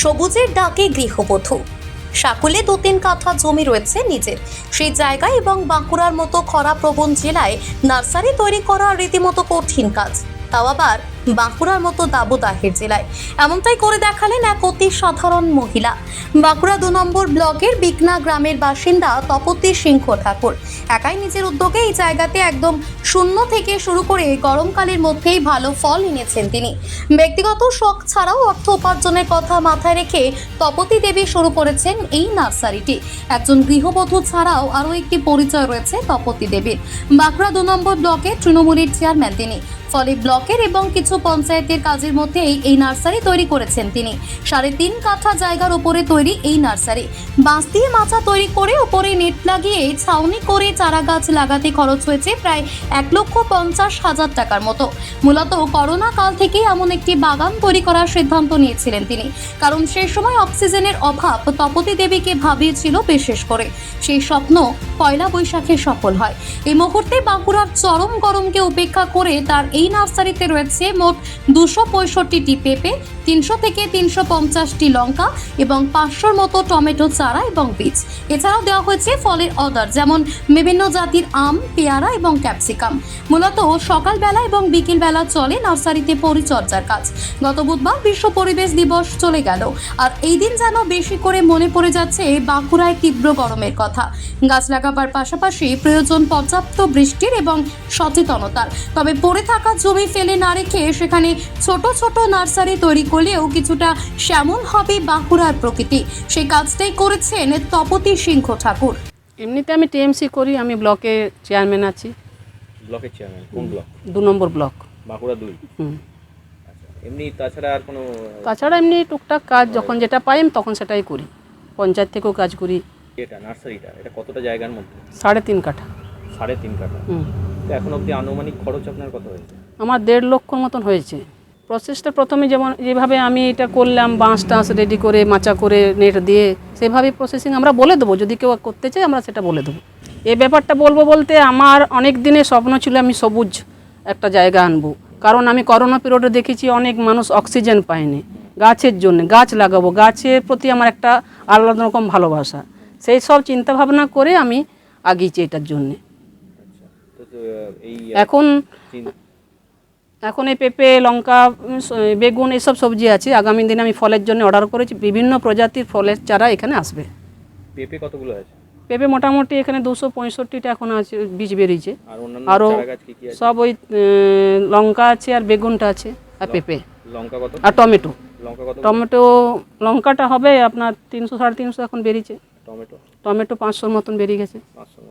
সবুজের ডাকে গৃহবধূ। সাকুলে 2-3 কাঠা জমি রয়েছে নিজের, সেই জায়গায় এবং বাঁকুড়ার মতো খরাপ্রবণ জেলায় নার্সারি তৈরি করা রীতিমতো কঠিন কাজ, তাও আবার বাঁকুড়ার মতো দাবদাহের জেলায়। এমনটাই করে দেখালেন এক অতি সাধারণ মহিলা। বাঁকুড়া 2 নম্বর ব্লকের বিকনা গ্রামের বাসিন্দা তপতী সিংহ ঠাকুর একাই নিজের উদ্যোগে এই জায়গাতে একদম শূন্য থেকে শুরু করে গরমকালের মধ্যেই ভালো ফল এনেছেন তিনি। ব্যক্তিগত শখ ছাড়াও অর্থ উপার্জনের কথা মাথায় রেখে তপতী দেবী শুরু করেছেন এই নার্সারিটি। একজন গৃহবধূ ছাড়াও আরও একটি পরিচয় রয়েছে তপতী দেবীর। বাঁকুড়া 2 নম্বর ব্লকের তৃণমূলের চেয়ারম্যান তিনি। ফলে ব্লকের এবং কিছু পঞ্চায়েতের কাজের মধ্যেই এই নার্সারি তৈরি করেছেন তিনি। 3.5 কাঠা জায়গার উপরে তৈরি এই নার্সারি। বাঁশ দিয়ে মাচা তৈরি করে উপরে নেট লাগিয়ে ছাউনি করে চারা গাছ লাগাতে খরচ হয়েছে প্রায় 1,50,000 টাকার মতো। মূলত করোনা কাল থেকেই এমন একটি বাগান তৈরি করার সিদ্ধান্ত নিয়েছিলেন তিনি, কারণ সেই সময় অক্সিজেনের অভাব তপতী দেবীকে ভাবিয়েছিল বিশেষ করে। সেই স্বপ্ন পয়লা বৈশাখে সফল হয়। এই মুহূর্তে বাঁকুড়ার চরম গরমকে উপেক্ষা করে তার এই নার্সারিতে রয়েছে মোট 265টি পেঁপে, 300 থেকে 350টি লঙ্কা এবং 500-র মতো টমেটো চারা এবং বীজ। এছাড়াও দেওয়া হয়েছে ফলের অর্ডার, যেমন বিভিন্ন জাতির আম, পেয়ারা এবং ক্যাপসিকাম। মূলত সকালবেলা এবং বিকেলবেলা চলে নার্সারিতে পরিচর্যার কাজ। গত বুধবার বিশ্ব পরিবেশ দিবস চলে গেল, আর এই দিন যেন বেশি করে মনে পড়ে যাচ্ছে বাঁকুড়ায় তীব্র গরমের কথা। গাছ লাগাবার পাশাপাশি প্রয়োজন পর্যাপ্ত বৃষ্টির এবং সচেতনতার। তবে পড়ে থাকা জমি ফেলে না রেখে সেখানে ছোট ছোট নার্সারি তৈরি করলেও কিছুটা শ্যামল হবে বাঁকুড়ার প্রকৃতি। সেই কাজটাই করেছেন তপতী সিংহ ঠাকুর। এমনিতে আমি টিএমসি করি, আমি ব্লকে চেয়ারম্যান আছি। ব্লকের চেয়ারম্যান কোন ব্লক? 2 নম্বর ব্লক, বাঁকুড়া 2। আচ্ছা, এমনি তাছাড়া আর কোনো? তাছাড়া এমনি টুকটাক কাজ যখন যেটা পাই আমি তখন সেটাই করি। পঞ্চায়েত থেকেও কাজ করি। এটা নার্সারিটা এটা কতটা জায়গার মধ্যে? 3.5 কাঠা। 3.5 কাঠা। তো এখন অবধি আনুমানিক খরচ আপনার কত হয়েছে? আমার 1.5 লক্ষর মতন হয়েছে। প্রসেসটা প্রথমে যেভাবে আমি এটা করলাম, বাঁশ টাঁশ রেডি করে মাচা করে নেট দিয়ে, সেভাবেই প্রসেসিং আমরা বলে দেবো। যদি কেউ করতে চায় আমরা সেটা বলে দেবো। এই ব্যাপারটা বলবো বলতে আমার অনেক দিনের স্বপ্ন ছিল আমি সবুজ একটা জায়গা আনবো, কারণ আমি করোনা পিরিয়ডে দেখেছি অনেক মানুষ অক্সিজেন পায়নি। গাছের জন্য গাছ লাগাবো, গাছের প্রতি আমার একটা আলাদা রকম ভালোবাসা। সেই সব চিন্তাভাবনা করে আমি আগিয়েছি এটার জন্যে। এখন এই পেঁপে, লঙ্কা, বেগুন এসব সবজি আছে। আগামী দিনে আমি ফলের জন্য অর্ডার করেছি। বিভিন্ন প্রজাতির ফলের চারা এখানে আসবে। পেঁপে কতগুলো আছে? পেঁপে মোটামুটি এখানে 265টা এখন আছে, বীজ বেরিয়েছে। আরও সব ওই লঙ্কা আছে আর বেগুনটা আছে আর পেঁপে, লঙ্কা কত? আর টমেটো। টমেটো লঙ্কাটা হবে আপনার 300 350 এখন বেরিয়েছে। টমেটো 500-র মতন বেরিয়ে গেছে।